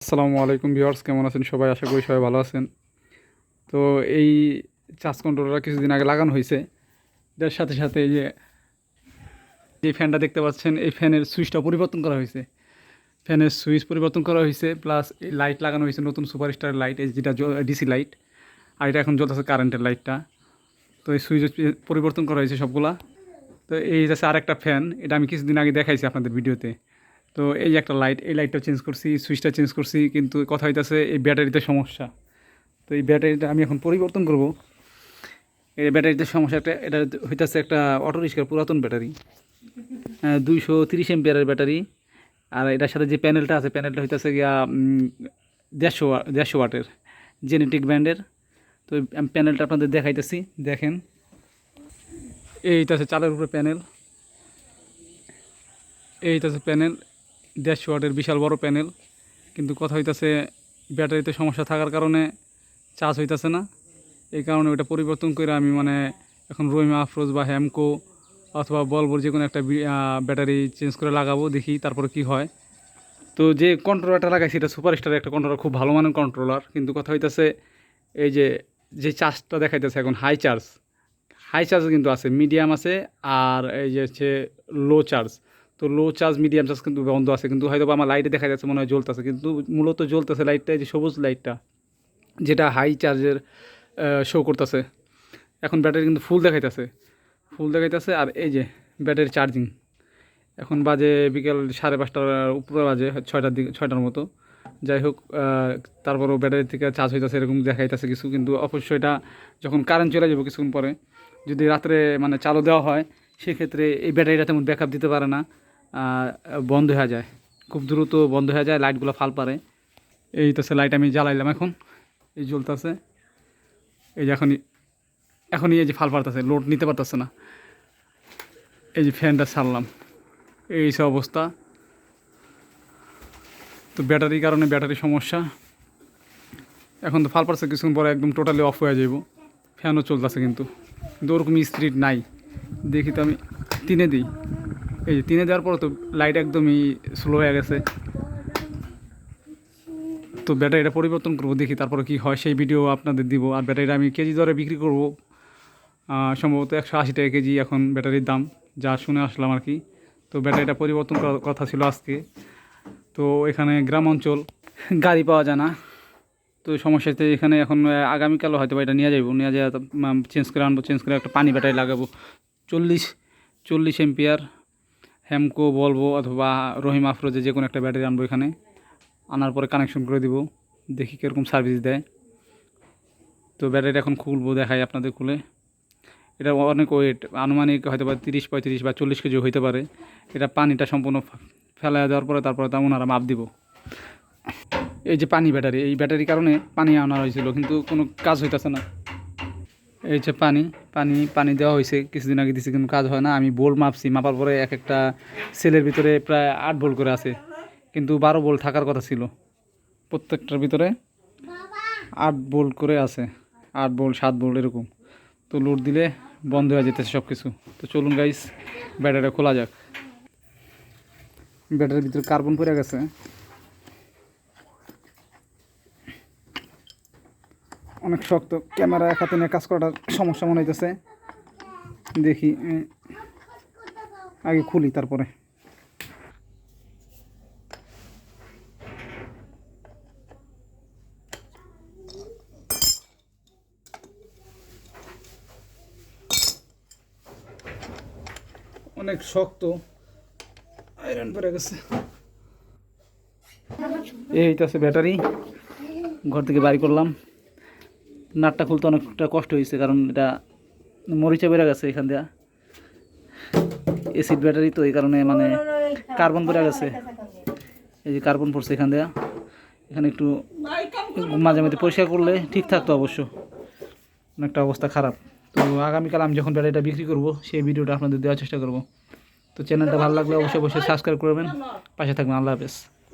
আসসালামু আলাইকুম ভিউয়ার্স, কেমন আছেন সবাই? আশা করি সবাই ভালো আছেন। তো এই চার্জ কন্ট্রোলারটা কিছুদিন আগে লাগানো হয়েছে। এটার সাথে সাথে এই যে ফ্যানটা দেখতে পাচ্ছেন, এই ফ্যানের সুইচটা পরিবর্তন করা হয়েছে। ফ্যানের সুইচ পরিবর্তন করা হয়েছে, প্লাস এই লাইট লাগানো হয়েছে, নতুন সুপারস্টার লাইট, এই যেটা ডিসি লাইট। আর এটা এখন জ্বলতেছে কারেন্টের লাইটটা। তো এই সুইচ পরিবর্তন করা হয়েছে সবগুলা। তো এই যাচ্ছে আরেকটা ফ্যান, এটা আমি কিছুদিন আগে দেখাইছি আপনাদের ভিডিওতে। তো এই যে একটা লাইট, এই লাইটটা চেঞ্জ করছি, সুইচটা চেঞ্জ করছি, কিন্তু কথা হইতেছে এই ব্যাটারিতে সমস্যা। তো এই ব্যাটারিটা আমি এখন পরিবর্তন করব। এই ব্যাটারিতে সমস্যাটা, এটা হইতেছে একটা অটো রিক্সার পুরাতন ব্যাটারি, 230 এমপিয়ারের ব্যাটারি। আর এটার সাথে যে প্যানেলটা আছে, প্যানেলটা হইতেছে গিয়া 150 ওয়াটের জেনেটিক ব্র্যান্ডের। তো আমি প্যানেলটা আপনাদের দেখাইতেছি, দেখেন। এইটা আছে চালের উপরে প্যানেল, এইটা আছে প্যানেল 150 ওয়াটের বিশাল বড় প্যানেল। কিন্তু কথা হইতেছে ব্যাটারিতে সমস্যা থাকার কারণে চার্জ হইতেছে না। এই কারণে ওইটা পরিবর্তন করে আমি এখন রহিমা আফরোজ বা হ্যামকো অথবা বলবোর যে কোনো একটা ব্যাটারি চেঞ্জ করে লাগাবো, দেখি তারপরে কি হয়। তো যে কন্ট্রোলারটা লাগাইছি এটা সুপারস্টারের একটা কন্ট্রোলার, খুব ভালো মানের কন্ট্রোলার। কিন্তু কথা হইতেছে এই যে চার্জটা দেখাইতেছে এখন হাই চার্জ কিন্তু আছে, মিডিয়াম আছে, আর এই যে হচ্ছে লো চার্জ। তো লো চার্জ মিডিয়াম চার্জ কিন্তু বন্ধ আছে, কিন্তু হয়তো আমার লাইটে দেখা যাচ্ছে মনে হয় জ্বলতেছে, কিন্তু মূলত জ্বলতেছে লাইটটা, এই যে সবুজ লাইটটা, যেটা হাই চার্জের শো করতেছে। এখন ব্যাটারি কিন্তু ফুল দেখাইতেছে। আর এই যে ব্যাটারি চার্জিং, এখন বাজে বিকেল 5:30টার উপরে বাজে, 6টার মতো। যাই হোক, তারপরও ব্যাটারি থেকে চার্জ হইতেছে এরকম দেখাইতেছে কিছু। কিন্তু অবশ্যই এটা যখন কারেন্ট চলে যাবে কিছুক্ষণ পরে, যদি রাত্রে চালু দেওয়া হয়, সেক্ষেত্রে এই ব্যাটারিটা তেমন ব্যাকআপ দিতে পারে না, বন্ধ হয়ে যায়, খুব দ্রুত বন্ধ হয়ে যায়, লাইটগুলো ফাল পারে। এই তো লাইট আমি জ্বালাইলাম, এখন এই জ্বলতেছে। এই যে এখনই এই যে ফাল পারতেছে, লোড নিতে পারতেছে না। এই যে ফ্যানটা ছাড়লাম, এই সব অবস্থা। তো ব্যাটারির কারণে ব্যাটারি সমস্যা। এখন তো ফাল পারছে, কিছুক্ষণ পরে একদম টোটালি অফ হয়ে যাব। ফ্যানও চলতেছে, কিন্তু ওরকম স্পিড নাই। দেখি তো আমি তিনে দিই, এই যে তিনে দেওয়ার পর তো লাইট একদমই স্লো হয়ে গেছে। তো ব্যাটারিটা পরিবর্তন করবো, দেখি তারপরে কি হয়, সেই ভিডিও আপনাদের দিব। আর ব্যাটারিটা আমি কেজি দরে বিক্রি করব, সম্ভবত 180 টাকা কেজি এখন ব্যাটারির দাম, যা শুনে আসলাম আর কি। তো ব্যাটারিটা পরিবর্তন করার কথা ছিল আজকে। তো এখানে গ্রাম অঞ্চল, গাড়ি পাওয়া যায় না। তো সমস্যাতে এখানে এখন আগামীকালও হয়তো এটা নিয়ে যাবো, নিয়ে যাওয়া চেঞ্জ করে আনবো, চেঞ্জ করে একটা পানি ব্যাটারি লাগাবো 40 এমপিয়ার হ্যামকো বলবো অথবা রহিম আফরোজে যে কোনো একটা ব্যাটারি আনবো। এখানে আনার পরে কানেকশন করে দিব, দেখি কীরকম সার্ভিস দেয়। তো ব্যাটারিটা এখন খুলবো, দেখাই আপনাদের খুলে। এটা অনেক ওয়েট, আনুমানিক হয়তো বা 30, 35 বা 40 কেজি হইতে পারে। এটা পানিটা সম্পূর্ণ ফেলা দেওয়ার পরে তারপরে তা ওনারা মাপ দিব। এই যে পানি ব্যাটারি, এই ব্যাটারির কারণে পানি আনা হয়েছিল, কিন্তু কোনো কাজ হইতেছে না। এই যে পানি পানি পানি দেওয়া হয়েছে, কিছুদিন আগে দিছি, কিন্তু কাজ হয় না। আমি বোল্ট মাপছি, মাপার পরে এক একটা সেলের ভিতরে প্রায় 8 ভোল্ট করে আছে, কিন্তু 12 ভোল্ট থাকার কথা ছিল। প্রত্যেকটার ভিতরে 8 ভোল্ট করে আছে, 8 ভোল্ট 7 ভোল্ট এরকম। তো লোড দিলে বন্ধ হয়ে যেতেছে সব কিছু। তো চলুন গাইস, ব্যাটারিটা খোলা যাক। ব্যাটারির ভিতরে কার্বন পড়ে গেছে, অনেক শক্ত। ক্যামেরা এক হাতে নিয়ে কাজ করাটা সমস্যা মনে হইতেছে। দেখি, আগে খুলি তারপরে। অনেক শক্ত, আয়রন পড়ে গেছে। এই হইতেছে ব্যাটারি, ঘর থেকে বাড়ি করলাম। নাটটা খুলতে অনেকটা কষ্ট হয়েছে, কারণ এটা মরিচা বেড়ে গেছে এখান দিয়ে, এসিড ব্যাটারি, তো এই কারণে কার্বন পড়ে গেছে। এই যে কার্বন পড়ছে এখান দিয়ে, এখানে একটু মাঝে মাঝে পরিষ্কার করলে ঠিক থাকতো, অবশ্য অনেকটা অবস্থা খারাপ। তো আগামীকাল আমি যখন ব্যাটারিটা বিক্রি করব, সেই ভিডিওটা আপনাদের দেওয়ার চেষ্টা করব। তো চ্যানেলটা ভালো লাগলে অবশ্যই সাবস্ক্রাইব করবেন, পাশে থাকবেন। আল্লাহ হাফেজ।